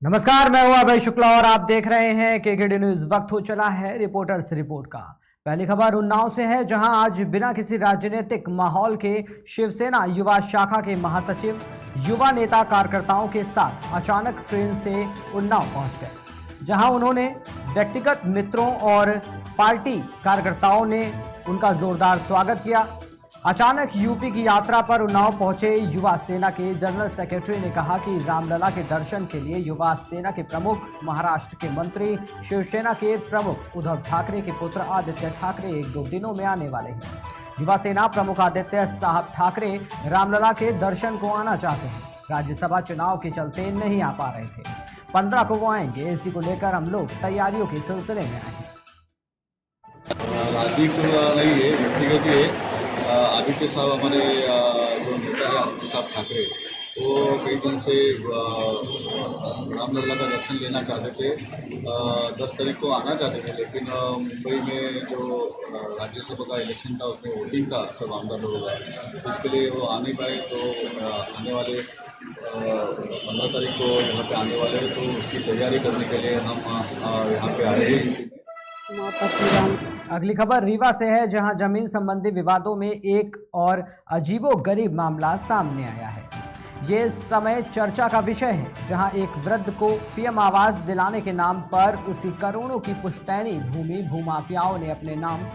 नमस्कार, मैं हूं अभय शुक्ला और आप देख रहे हैं केकेडी न्यूज। वक्त हो चला है रिपोर्टर्स रिपोर्ट का। पहली खबर उन्नाव से है, जहां आज बिना किसी राजनीतिक माहौल के शिवसेना युवा शाखा के महासचिव युवा नेता कार्यकर्ताओं के साथ अचानक ट्रेन से उन्नाव पहुंच गए, जहां उन्होंने व्यक्तिगत मित्रों और पार्टी कार्यकर्ताओं ने उनका जोरदार स्वागत किया। अचानक यूपी की यात्रा पर उन्नाव पहुंचे युवा सेना के जनरल सेक्रेटरी ने कहा कि रामलला के दर्शन के लिए युवा सेना के प्रमुख, महाराष्ट्र के मंत्री, शिवसेना के प्रमुख उद्धव ठाकरे के पुत्र आदित्य ठाकरे 1-2 दिनों में आने वाले हैं। युवा सेना प्रमुख आदित्य साहब ठाकरे रामलला के दर्शन को आना चाहते हैं। राज्यसभा चुनाव के चलते नहीं आ पा रहे थे। 15 को वो आएंगे। इसी को लेकर हम लोग तैयारियों के सिलसिले में आए हैं। नहीं है, व्यक्तिगत है। आदित्य साहब हमारे जो नेता है आदित्य साहब ठाकरे, वो कई दिन से रामलला का दर्शन लेना चाहते थे। 10 तारीख को आना चाहते थे, लेकिन मुंबई में जो राज्यसभा का इलेक्शन था उसमें वोटिंग था सब आमदार लोगों का, इसके लिए वो आ नहीं पाए। तो आने वाले 15 तारीख को यहाँ पे आने वाले हैं, तो उसकी तैयारी करने के लिए हम यहाँ पे आए हैं। अगली खबर रीवा से है, जहां जमीन संबंधी विवादों में एक और अजीबोगरीब मामला सामने आया है। ये समय चर्चा का विषय है, जहां एक वृद्ध को पीएम आवास दिलाने के नाम पर उसी करोड़ों की पुश्तैनी भूमि भूमाफियाओं ने अपने नाम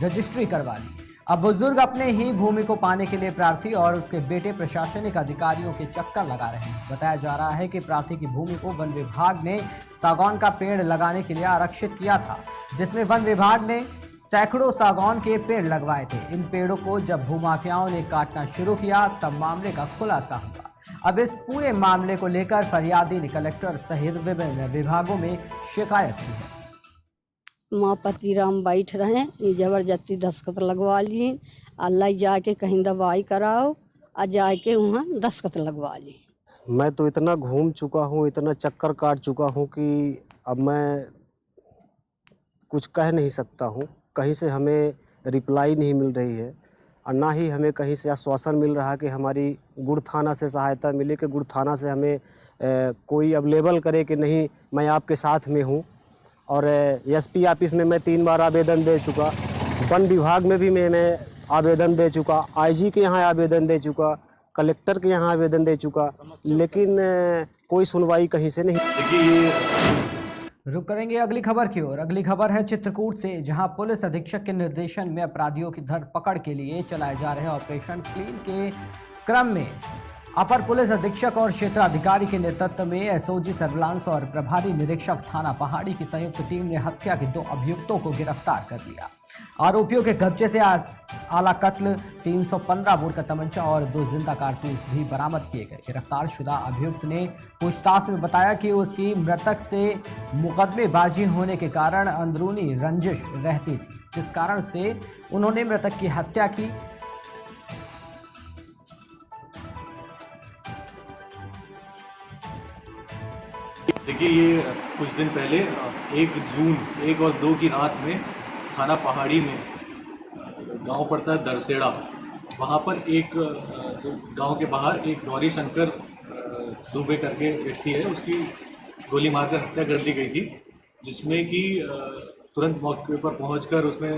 रजिस्ट्री करवा ली। अब बुजुर्ग अपने ही भूमि को पाने के लिए प्रार्थी और उसके बेटे प्रशासनिक अधिकारियों के चक्कर लगा रहे हैं। बताया जा रहा है कि प्रार्थी की भूमि को वन विभाग ने सागौन का पेड़ लगाने के लिए आरक्षित किया था, जिसमें वन विभाग ने सैकड़ों सागौन के पेड़ लगवाए थे। इन पेड़ों को जब भूमाफियाओं ने काटना शुरू किया, तब मामले का खुलासा हुआ। अब इस पूरे मामले को लेकर फरियादी ने कलेक्टर सहित विभिन्न विभागों में शिकायत की है। माँ पतिराम बैठ रहे, जबरदस्ती दस्तखत लगवा लिए। अल्लाह जाके कहीं दवाई कराओ और जाके वहाँ दस्तखत लगवा ली। मैं तो इतना घूम चुका हूँ, इतना चक्कर काट चुका हूँ कि अब मैं कुछ कह नहीं सकता हूँ। कहीं से हमें रिप्लाई नहीं मिल रही है और ना ही हमें कहीं से आश्वासन मिल रहा है कि हमारी गुड़ थाना से सहायता मिले, कि गुड़ थाना से हमें कोई अवेलेबल करे कि नहीं मैं आपके साथ में हूँ। और एसपी ऑफिस में मैं 3 बार आवेदन दे चुका, वन विभाग में भी मैंने आवेदन दे चुका, आईजी के यहाँ आवेदन दे चुका, कलेक्टर के यहाँ आवेदन दे चुका, लेकिन कोई सुनवाई कहीं से नहीं। रुक करेंगे अगली खबर की ओर। अगली खबर है चित्रकूट से, जहां पुलिस अधीक्षक के निर्देशन में अपराधियों की धरपकड़ के लिए चलाए जा रहे ऑपरेशन क्लीन के क्रम में अपर पुलिस अधीक्षक और क्षेत्राधिकारी के नेतृत्व में एसओजी सर्विलांस और प्रभारी निरीक्षक थाना पहाड़ी की संयुक्त टीम ने हत्या के 2 अभियुक्तों को गिरफ्तार कर लिया। आरोपियों के कब्जे से आला कत्ल, 315 बोर का तमंचा और 2 जिंदा कारतूस भी बरामद किए गए। गिरफ्तार शुदा अभियुक्त ने पूछताछ में बताया कि उसकी मृतक से मुकदमेबाजी होने के कारण अंदरूनी रंजिश रहती थी, जिस कारण से उन्होंने मृतक की हत्या की। देखिए, ये कुछ दिन पहले 1 जून 1 और 2 की रात में थाना पहाड़ी में गांव पड़ता है दरसेड़ा, वहाँ पर एक जो गांव के बाहर एक गौरी शंकर दुबे करके व्यक्ति है, उसकी गोली मारकर हत्या कर दी गई थी, जिसमें कि तुरंत मौके पर पहुंचकर उसमें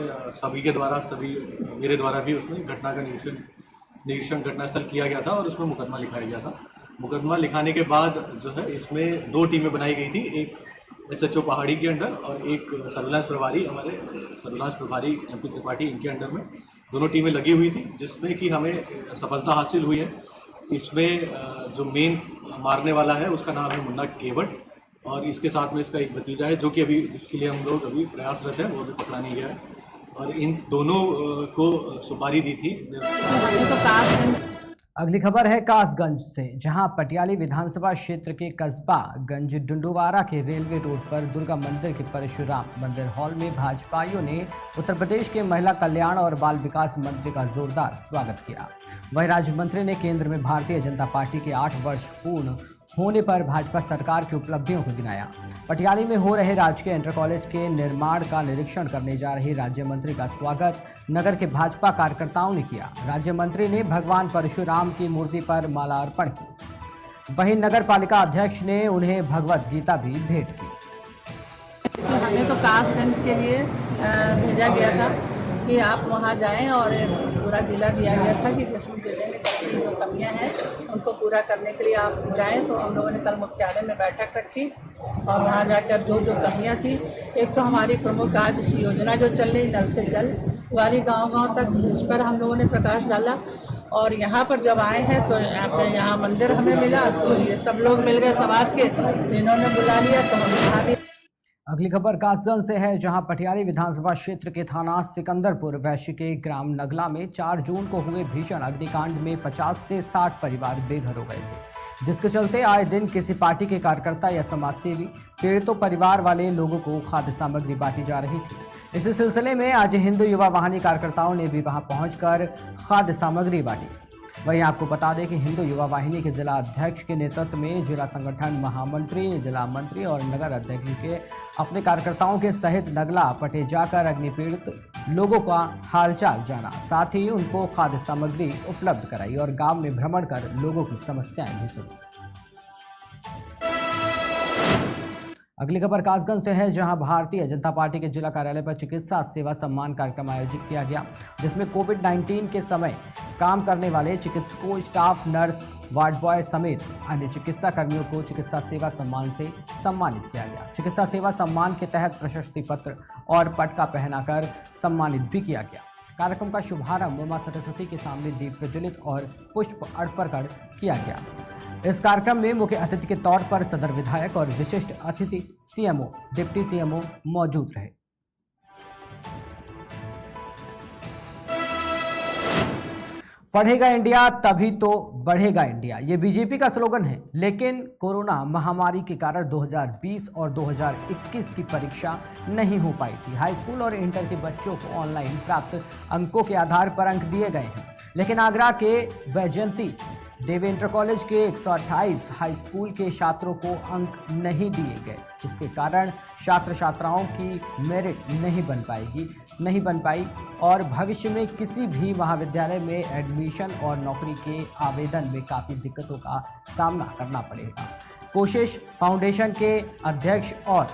मेरे द्वारा भी उसमें घटना का निरीक्षण घटनास्थल किया गया था और उसमें मुकदमा लिखाया गया था। मुकदमा लिखाने के बाद जो है इसमें 2 टीमें बनाई गई थी, एक एसएचओ पहाड़ी के अंडर और एक सर्विलांस प्रभारी, हमारे सर्विलांस प्रभारी MP त्रिपाठी, इनके अंडर में दोनों टीमें लगी हुई थी, जिसमें कि हमें सफलता हासिल हुई है। इसमें जो मेन मारने वाला है उसका नाम है मुन्ना केवट और इसके साथ में इसका एक भतीजा है, जो कि अभी जिसके लिए हम लोग अभी प्रयासरत हैं, वो भी पकड़ा नहीं गया है। और इन दोनों को सुपारी दी थी। अगली खबर है कासगंज से, जहां पटियाली विधानसभा क्षेत्र के कस्बा गंज डुंडुवारा के रेलवे रोड पर दुर्गा मंदिर के परशुराम मंदिर हॉल में भाजपाइयों ने उत्तर प्रदेश के महिला कल्याण और बाल विकास मंत्री का जोरदार स्वागत किया। वहीं राज्य मंत्री ने केंद्र में भारतीय जनता पार्टी के 8 वर्ष पूर्ण होने पर भाजपा सरकार की उपलब्धियों को गिनाया। पटियाली में हो रहे राजकीय इंटर कॉलेज के निर्माण का निरीक्षण करने जा रही राज्य मंत्री का स्वागत नगर के भाजपा कार्यकर्ताओं ने किया। राज्य मंत्री ने भगवान परशुराम की मूर्ति पर माला अर्पण की। वहीं नगर पालिका अध्यक्ष ने उन्हें भगवत गीता भी भेंट की। हमें तो कासगंज के लिए भेजा गया था कि आप वहां जाएं और पूरा जिला दिया गया था कि जिसमें जिले में जो कमियां हैं उनको पूरा करने के लिए आप जाएं। तो हम लोगों ने कल मुख्यालय में बैठक रखी और वहां जाकर जो जो कमियां थी, एक तो हमारी प्रमुख आज योजना जो चल रही नल से जल वाली गांव-गांव तक, उस पर हम लोगों ने प्रकाश डाला। और यहाँ पर जब आए हैं तो यहाँ मंदिर हमें मिला, तो ये सब लोग मिल गए समाज के, इन्होंने बुला लिया तो हम यहाँ भी। अगली खबर कासगंज से है, जहां पटियाली विधानसभा क्षेत्र के थाना सिकंदरपुर वैश्य के ग्राम नगला में 4 जून को हुए भीषण अग्निकांड में 50 से 60 परिवार बेघर हो गए थे, जिसके चलते आए दिन किसी पार्टी के कार्यकर्ता या समाजसेवी पीड़ितों परिवार वाले लोगों को खाद्य सामग्री बांटी जा रही थी। इसी सिलसिले में आज हिंदू युवा वाहिनी कार्यकर्ताओं ने भी वहां पहुंचकर खाद्य सामग्री बांटी। वहीं आपको बता दें कि हिंदू युवा वाहिनी के जिला अध्यक्ष के नेतृत्व में जिला संगठन महामंत्री, जिला मंत्री और नगर अध्यक्ष के अपने कार्यकर्ताओं के सहित नगला पटे जाकर अग्नि पीड़ित लोगों का हालचाल जाना, साथ ही उनको खाद्य सामग्री उपलब्ध कराई और गांव में भ्रमण कर लोगों की समस्याएं भी सुनी। अगली खबर कासगंज से है, जहां भारतीय जनता पार्टी के जिला कार्यालय पर चिकित्सा सेवा सम्मान कार्यक्रम आयोजित किया गया, जिसमें कोविड-19 के समय काम करने वाले चिकित्सकों, स्टाफ, नर्स, वार्ड बॉय समेत अन्य चिकित्सा कर्मियों को चिकित्सा सेवा सम्मान से सम्मानित किया गया। चिकित्सा सेवा सम्मान के तहत प्रशस्ति पत्र और पटका पहनाकर सम्मानित भी किया गया। कार्यक्रम का शुभारंभ मां सरस्वती के सामने दीप प्रज्वलित और पुष्प अर्पण कर किया गया। इस कार्यक्रम में मुख्य अतिथि के तौर पर सदर विधायक और विशिष्ट अतिथि सीएमओ, डिप्टी सीएमओ मौजूद रहे। पढ़ेगा इंडिया तभी तो बढ़ेगा इंडिया, ये बीजेपी का स्लोगन है, लेकिन कोरोना महामारी के कारण 2020 और 2021 की परीक्षा नहीं हो पाई थी। हाई स्कूल और इंटर के बच्चों को ऑनलाइन प्राप्त अंकों के आधार पर अंक दिए गए हैं, लेकिन आगरा के वैजयंती देवी इंटर कॉलेज के 128 हाई स्कूल के छात्रों को अंक नहीं दिए गए, जिसके कारण छात्र छात्राओं की मेरिट नहीं बन पाई और भविष्य में किसी भी महाविद्यालय में एडमिशन और नौकरी के आवेदन में काफ़ी दिक्कतों का सामना करना पड़ेगा। कोशिश फाउंडेशन के अध्यक्ष और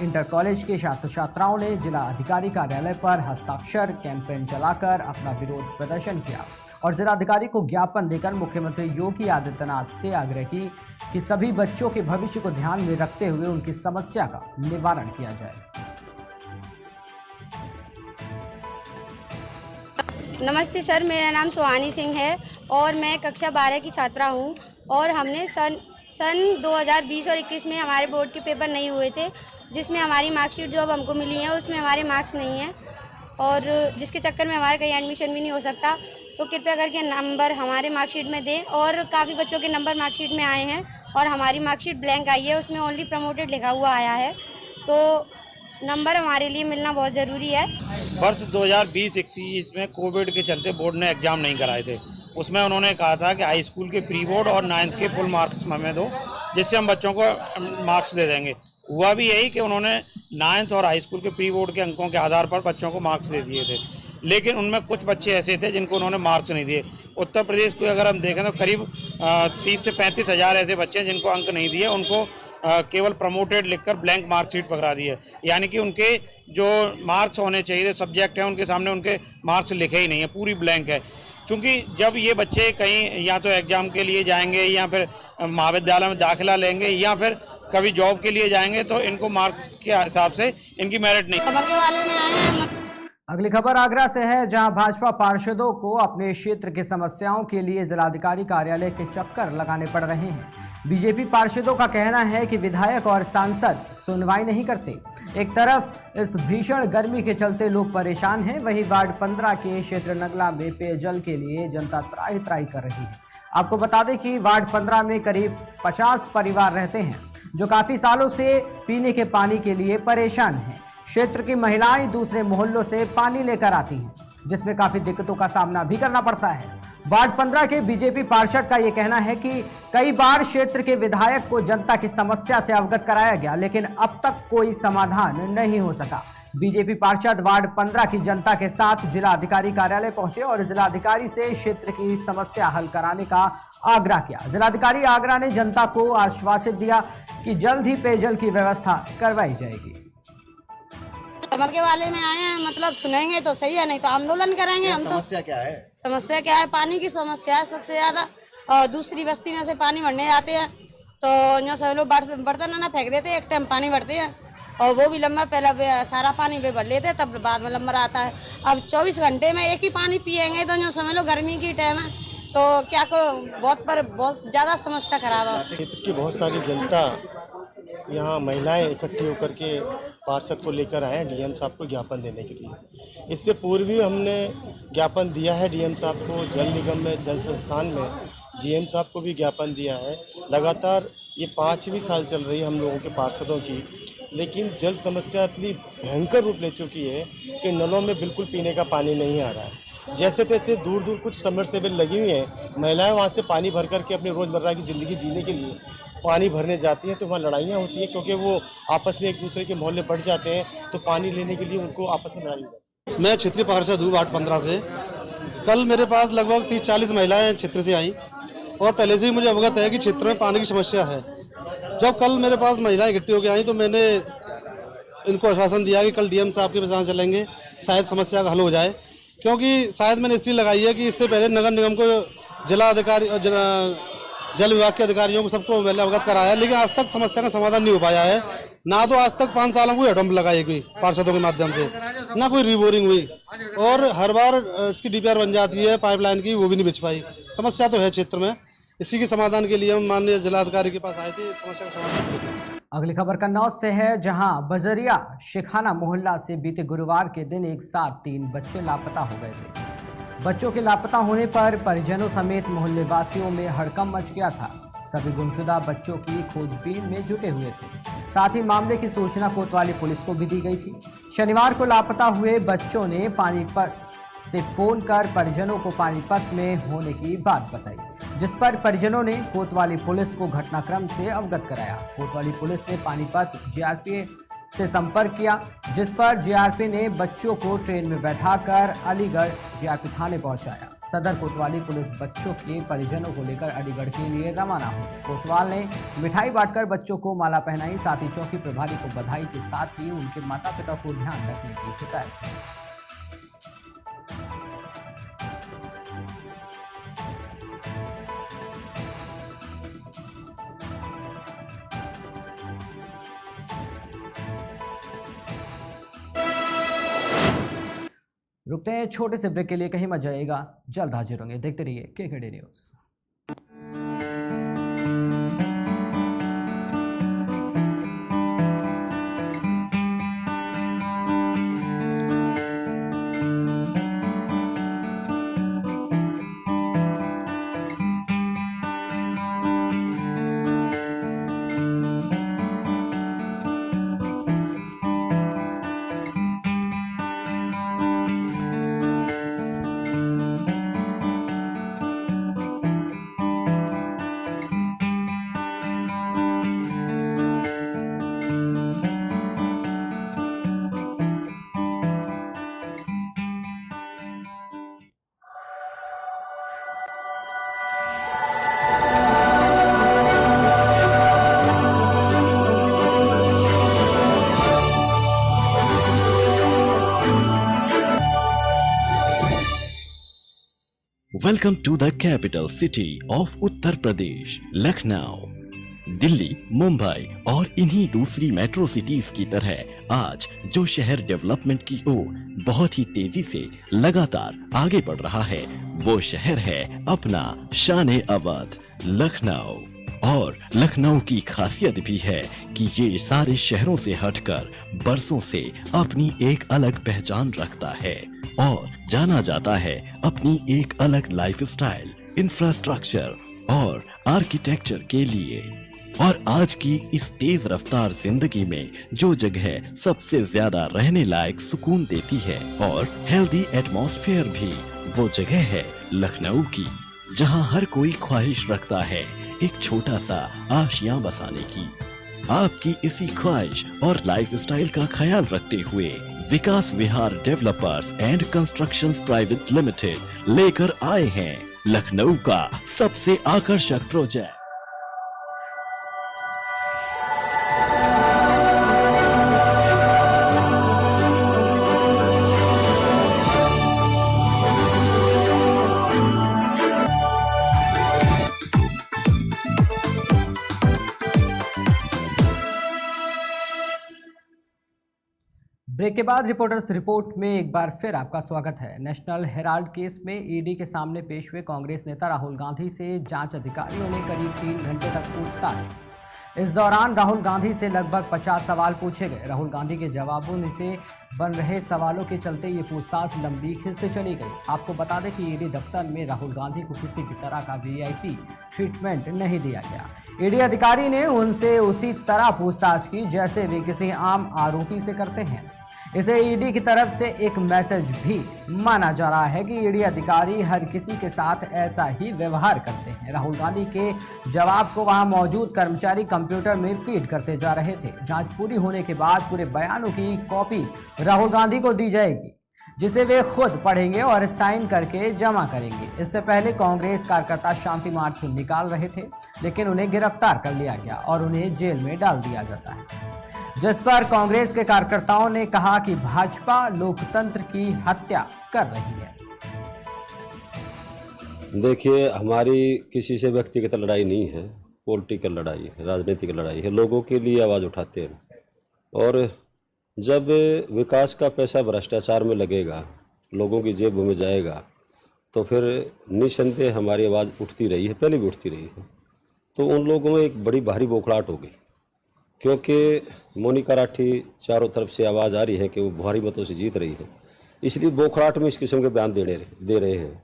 इंटर कॉलेज के छात्र छात्राओं ने जिला अधिकारी कार्यालय पर हस्ताक्षर कैंपेन चलाकर अपना विरोध प्रदर्शन किया और जिलाधिकारी को ज्ञापन देकर मुख्यमंत्री योगी आदित्यनाथ से आग्रह की कि सभी बच्चों के भविष्य को ध्यान में रखते हुए उनकी समस्या का निवारण किया जाए। नमस्ते सर, मेरा नाम सुहानी सिंह है और मैं कक्षा 12 की छात्रा हूं और हमने सन 2020 और 21 में हमारे बोर्ड के पेपर नहीं हुए थे, जिसमें हमारी मार्कशीट जो अब हमको मिली है उसमें हमारे मार्क्स नहीं हैं और जिसके चक्कर में हमारा कहीं एडमिशन भी नहीं हो सकता। तो कृपया करके नंबर हमारे मार्कशीट में दें और काफ़ी बच्चों के नंबर मार्कशीट में आए हैं और हमारी मार्कशीट ब्लैंक आई है, उसमें ओनली प्रमोटेड लिखा हुआ आया है, तो नंबर हमारे लिए मिलना बहुत ज़रूरी है। वर्ष 2020-21 में कोविड के चलते बोर्ड ने एग्ज़ाम नहीं कराए थे, उसमें उन्होंने कहा था कि हाई स्कूल के प्री बोर्ड और 9th के फुल मार्क्स हमें दो, जिससे हम बच्चों को मार्क्स दे देंगे। हुआ भी यही कि उन्होंने 9th और हाई स्कूल के प्री बोर्ड के अंकों के आधार पर बच्चों को मार्क्स दे दिए थे, लेकिन उनमें कुछ बच्चे ऐसे थे जिनको उन्होंने मार्क्स नहीं दिए। उत्तर प्रदेश को अगर हम देखें तो करीब 30 से 35 हज़ार ऐसे बच्चे हैं जिनको अंक नहीं दिए, उनको केवल प्रमोटेड लिखकर ब्लैंक मार्कशीट पकड़ा दी है, यानी कि उनके जो मार्क्स होने चाहिए सब्जेक्ट हैं उनके सामने उनके मार्क्स लिखे ही नहीं है, पूरी ब्लैंक है। क्योंकि जब ये बच्चे कहीं या तो एग्ज़ाम के लिए जाएंगे या फिर महाविद्यालय में दाखिला लेंगे या फिर कभी जॉब के लिए जाएंगे तो इनको मार्क्स के हिसाब से इनकी मेरिट नहीं। अगली खबर आगरा से है, जहां भाजपा पार्षदों को अपने क्षेत्र की समस्याओं के लिए जिलाधिकारी कार्यालय के चक्कर लगाने पड़ रहे हैं। बीजेपी पार्षदों का कहना है कि विधायक और सांसद सुनवाई नहीं करते। एक तरफ इस भीषण गर्मी के चलते लोग परेशान हैं, वहीं वार्ड 15 के क्षेत्र नगला में पेयजल के लिए जनता त्राही त्राही कर रही है। आपको बता दें कि वार्ड 15 में करीब 50 परिवार रहते हैं जो काफी सालों से पीने के पानी के लिए परेशान हैं। क्षेत्र की महिलाएं दूसरे मोहल्लों से पानी लेकर आती हैं, जिसमें काफी दिक्कतों का सामना भी करना पड़ता है। वार्ड 15 के बीजेपी पार्षद का यह कहना है कि कई बार क्षेत्र के विधायक को जनता की समस्या से अवगत कराया गया, लेकिन अब तक कोई समाधान नहीं हो सका। बीजेपी पार्षद वार्ड 15 की जनता के साथ जिलाधिकारी कार्यालय पहुंचे और जिलाधिकारी से क्षेत्र की समस्या हल कराने का आग्रह किया। जिलाधिकारी आगरा ने जनता को आश्वासित दिया कि जल्द ही पेयजल की व्यवस्था करवाई जाएगी। कमर के वाले में आए हैं, मतलब सुनेंगे तो सही है, नहीं तो आंदोलन करेंगे हम। तो समस्या क्या है? समस्या क्या है? पानी की समस्या है सबसे ज्यादा। और दूसरी बस्ती में से पानी भरने जाते हैं तो यहाँ सब लोग बर्तन ना फेंक देते, एक टाइम पानी भरते हैं और वो भी लंबर पहले सारा पानी पे भर लेते हैं, तब बाद में लंबर आता है। अब 24 घंटे में एक ही पानी पियेंगे तो यहाँ समझ लो गर्मी की टाइम है तो क्या करो, बहुत ज्यादा समस्या खराब है। क्षेत्र की बहुत सारी जनता यहाँ महिलाएं इकट्ठी होकर के पार्षद को लेकर आए हैं डीएम साहब को ज्ञापन देने के लिए। इससे पूर्व भी हमने ज्ञापन दिया है डीएम साहब को, जल निगम में, जल संस्थान में जीएम साहब को भी ज्ञापन दिया है। लगातार ये 5वीं साल चल रही है हम लोगों के पार्षदों की, लेकिन जल समस्या इतनी भयंकर रूप ले चुकी है कि नलों में बिल्कुल पीने का पानी नहीं आ रहा है। जैसे तैसे दूर दूर कुछ सबमर्सिबल लगी हुई हैं, महिलाएं वहाँ से पानी भर करके अपनी रोज़मर्रा की ज़िंदगी जीने के लिए पानी भरने जाती हैं तो वहाँ लड़ाइयाँ होती हैं, क्योंकि वो आपस में एक दूसरे के मोहल्ले बढ़ जाते हैं तो पानी लेने के लिए उनको आपस में लड़ाई होती है। मैं क्षेत्रीय पार्षद हूँ वार्ड 15 से। कल मेरे पास लगभग 30-40 महिलाएं क्षेत्र से आई और पहले से ही मुझे अवगत है कि क्षेत्र में पानी की समस्या है। जब कल मेरे पास महिलाएं इकट्ठी होकर आई तो मैंने इनको आश्वासन दिया कि कल डीएम साहब के पास चलेंगे, शायद समस्या का हल हो जाए। क्योंकि शायद मैंने इसलिए लगाई है कि इससे पहले नगर निगम को जिला अधिकारी जल विभाग के अधिकारियों को सबको पहले अवगत कराया, लेकिन आज तक समस्या का समाधान नहीं हो पाया है। ना तो आज तक 5 सालों को हेडपंप लगाई गई पार्षदों के माध्यम से, ना कोई रिबोरिंग हुई और हर बार इसकी डीपीआर बन जाती है पाइपलाइन की, वो भी नहीं बिछ पाई। समस्या तो है क्षेत्र में, इसी के समाधान के लिए हम माननीय जिलाधिकारी के पास आए थे समस्या का समाधान के लिए। अगली खबर कन्नौज से है, जहां बजरिया शिखाना मोहल्ला से बीते गुरुवार के दिन एक साथ 3 बच्चे लापता हो गए थे। बच्चों के लापता होने पर परिजनों समेत मोहल्ले वासियों में हड़कंप मच गया था। सभी गुमशुदा बच्चों की खोजबीन में जुटे हुए थे। साथ ही मामले की सूचना कोतवाली पुलिस को भी दी गई थी। शनिवार को लापता हुए बच्चों ने पानीपत से फोन कर परिजनों को पानीपत में होने की बात बताई, जिस पर परिजनों ने कोतवाली पुलिस को घटनाक्रम से अवगत कराया। कोतवाली पुलिस ने पानीपत जीआरपी से संपर्क किया, जिस पर जीआरपी ने बच्चों को ट्रेन में बैठाकर अलीगढ़ जीआरपी थाने पहुंचाया। सदर कोतवाली पुलिस बच्चों के परिजनों को लेकर अलीगढ़ के लिए रवाना हुई। कोतवाल ने मिठाई बांटकर बच्चों को माला पहनाई, साथ ही चौकी प्रभारी को बधाई के साथ ही उनके माता पिता को ध्यान रखने की हिदायत दी। रुकते हैं छोटे से ब्रेक के लिए, कहीं मत जाइएगा, जल्द हाजिर होंगे। देखते रहिए KKD news. Welcome to the capital city of Uttar Pradesh, Lucknow. Delhi, Mumbai और इन्हीं दूसरी मेट्रो सिटीज की तरह आज जो शहर डेवलपमेंट की ओर बहुत ही तेजी से लगातार आगे बढ़ रहा है, वो शहर है अपना शान अवध लखनऊ। और लखनऊ की खासियत भी है कि ये सारे शहरों से हटकर बरसों से अपनी एक अलग पहचान रखता है और जाना जाता है अपनी एक अलग लाइफस्टाइल, इंफ्रास्ट्रक्चर और आर्किटेक्चर के लिए। और आज की इस तेज रफ्तार जिंदगी में जो जगह सबसे ज्यादा रहने लायक सुकून देती है और हेल्दी एटमॉस्फेयर भी, वो जगह है लखनऊ की, जहां हर कोई ख्वाहिश रखता है एक छोटा सा आशियां बसाने की। आपकी इसी ख्वाहिश और लाइफस्टाइल का ख्याल रखते हुए Vikas Vihar developers and constructions private limited लेकर आए हैं लखनऊ का सबसे आकर्षक प्रोजेक्ट। ब्रेक के बाद रिपोर्टर्स रिपोर्ट में एक बार फिर आपका स्वागत है। नेशनल हेराल्ड केस में ईडी के सामने पेश हुए कांग्रेस नेता राहुल गांधी से जांच अधिकारियों ने करीब 3 घंटे तक पूछताछ। इस दौरान राहुल गांधी से लगभग 50 सवाल पूछे गए। राहुल गांधी के जवाबों में से बन रहे सवालों के चलते ये पूछताछ लंबी खिंचती चली गई। आपको बता दें कि ईडी दफ्तर में राहुल गांधी को किसी भी तरह का वीआईपी ट्रीटमेंट नहीं दिया गया। ईडी अधिकारी ने उनसे उसी तरह पूछताछ की जैसे वे किसी आम आरोपी से करते हैं। इसे ईडी की तरफ से एक मैसेज भी माना जा रहा है कि ईडी अधिकारी हर किसी के साथ ऐसा ही व्यवहार करते हैं। राहुल गांधी के जवाब को वहां मौजूद कर्मचारी कंप्यूटर में फीड करते जा रहे थे। जांच पूरी होने के बाद पूरे बयानों की कॉपी राहुल गांधी को दी जाएगी, जिसे वे खुद पढ़ेंगे और साइन करके जमा करेंगे। इससे पहले कांग्रेस कार्यकर्ता शांति मार्च निकाल रहे थे, लेकिन उन्हें गिरफ्तार कर लिया गया और उन्हें जेल में डाल दिया जाता है, जिस पर कांग्रेस के कार्यकर्ताओं ने कहा कि भाजपा लोकतंत्र की हत्या कर रही है। देखिए, हमारी किसी से व्यक्तिगत लड़ाई नहीं है, पॉलिटिकल लड़ाई है, राजनीतिक लड़ाई है। लोगों के लिए आवाज़ उठाते हैं और जब विकास का पैसा भ्रष्टाचार में लगेगा, लोगों की जेब में जाएगा, तो फिर निसंदेह हमारी आवाज़ उठती रही है, पहले भी उठती रही है। तो उन लोगों में एक बड़ी भारी बौखलाहट हो गई, क्योंकि मोनिका राठी चारों तरफ से आवाज़ आ रही है कि वो भारी मतों से जीत रही है, इसलिए बौखलाहट में इस किस्म के बयान दे रहे हैं।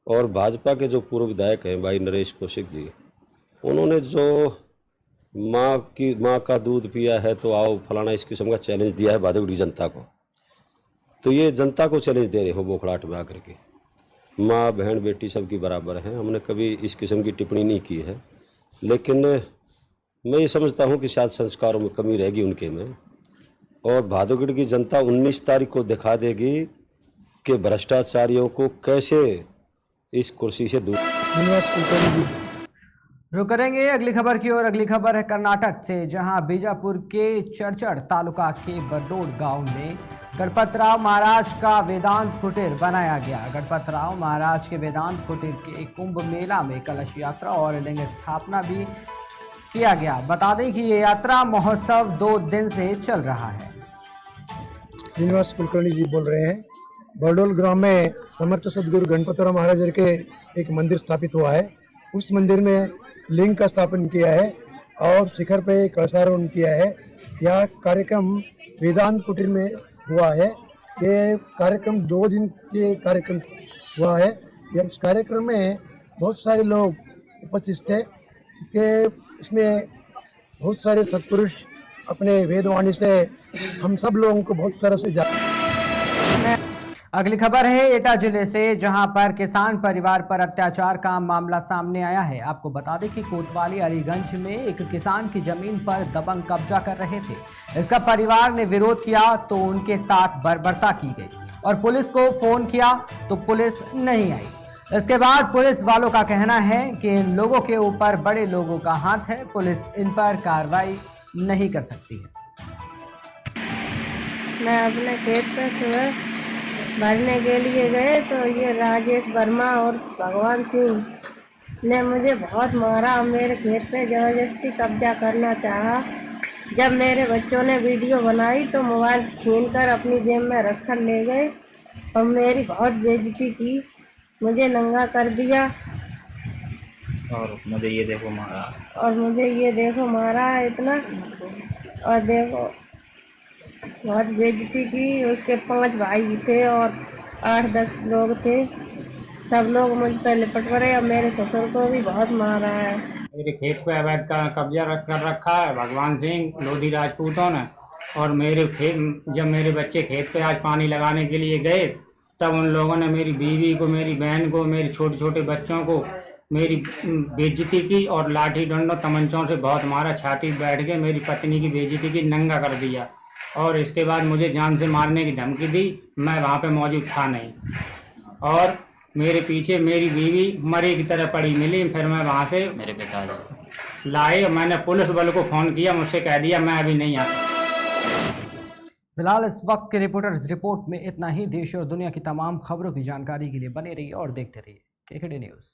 और भाजपा के जो पूर्व विधायक हैं भाई नरेश कौशिक जी, उन्होंने जो माँ का दूध पिया है तो आओ फलाना इस किस्म का चैलेंज दिया है भादुगड़ी जनता को। तो ये जनता को चैलेंज दे रहे हो बौखलाहट में आकर के। माँ बहन बेटी सबकी बराबर हैं, हमने कभी इस किस्म की टिप्पणी नहीं की है, लेकिन मैं ये समझता हूँ कि शायद संस्कारों में कमी रहेगी उनके में। और भादुगढ़ की जनता 19 तारीख को दिखा देगी कि भ्रष्टाचारियों को कैसे इस कुर्सी से दूर। रुक करेंगे अगली खबर की ओर। अगली खबर है कर्नाटक से, जहां बीजापुर के चरचड़ तालुका के बरडोड गांव में गणपतराव महाराज का वेदांत कुटीर बनाया गया। गणपतराव महाराज के वेदांत कुटीर के कुंभ मेला में कलश यात्रा और लिंग स्थापना भी किया गया। बता दें कि ये यात्रा महोत्सव 2 दिन से चल रहा है। श्रीनिवास कुलकर्णी जी बोल रहे हैं। बरडोल ग्राम में समर्थ सदगुरु गणपतराव महाराज जी के एक मंदिर स्थापित हुआ है। उस मंदिर में लिंग का स्थापन किया है और शिखर पे कलशारोहण किया है। यह कार्यक्रम वेदांत कुटीर में हुआ है। ये कार्यक्रम 2 दिन के कार्यक्रम हुआ है। इस कार्यक्रम में बहुत सारे लोग उपस्थित थे। इसमें बहुत सारे सत्पुरुष अपने वेदवाणी से हम सब लोगों को बहुत तरह से अगली खबर है एटा जिले से, जहां पर किसान परिवार पर अत्याचार का मामला सामने आया है। आपको बता दें कि कोतवाली अलीगंज में एक किसान की जमीन पर दबंग कब्जा कर रहे थे। इसका परिवार ने विरोध किया तो उनके साथ बर्बरता की गई और पुलिस को फोन किया तो पुलिस नहीं आई। इसके बाद पुलिस वालों का कहना है कि इन लोगों के ऊपर बड़े लोगों का हाथ है, पुलिस इन पर कार्रवाई नहीं कर सकती है। मैं अपने खेत पर सुबह भरने के लिए गए तो ये राजेश वर्मा और भगवान सिंह ने मुझे बहुत मारा। मेरे खेत पे ज़बरदस्ती कब्जा करना चाहा। जब मेरे बच्चों ने वीडियो बनाई तो मोबाइल छीनकर अपनी जेब में रखकर ले गए और मेरी बहुत बेइज्जती की, मुझे नंगा कर दिया और मुझे ये देखो मारा है इतना। और देखो बहुत बेइज्जती की। उसके 5 भाई थे और 8-10 लोग थे। सब लोग मुझ पर लिपट पड़े और मेरे ससुर को भी बहुत मारा है। मेरे खेत पे अवैध का कब्जा कर रखा है भगवान सिंह लोधी राजपूतों ने। और मेरे खेत, जब मेरे बच्चे खेत पे आज पानी लगाने के लिए गए तब उन लोगों ने मेरी बीवी को, मेरी बहन को, मेरे छोटे छोटे बच्चों को मेरी बेइज्जती की और लाठी डंडों तमंचों से बहुत मारा। छाती बैठ के मेरी पत्नी की बेइज्जती की, नंगा कर दिया। और इसके बाद मुझे जान से मारने की धमकी दी। मैं वहाँ पे मौजूद था नहीं और मेरे पीछे मेरी बीवी मरी की तरह पड़ी मिली। फिर मैं वहाँ से मेरे पिताजी लाए। मैंने पुलिस बल को फ़ोन किया, मुझसे कह दिया मैं अभी नहीं आता। फिलहाल इस वक्त के रिपोर्टर्स रिपोर्ट में इतना ही। देश और दुनिया की तमाम खबरों की जानकारी के लिए बने रहिए और देखते रहिए KKD न्यूज़।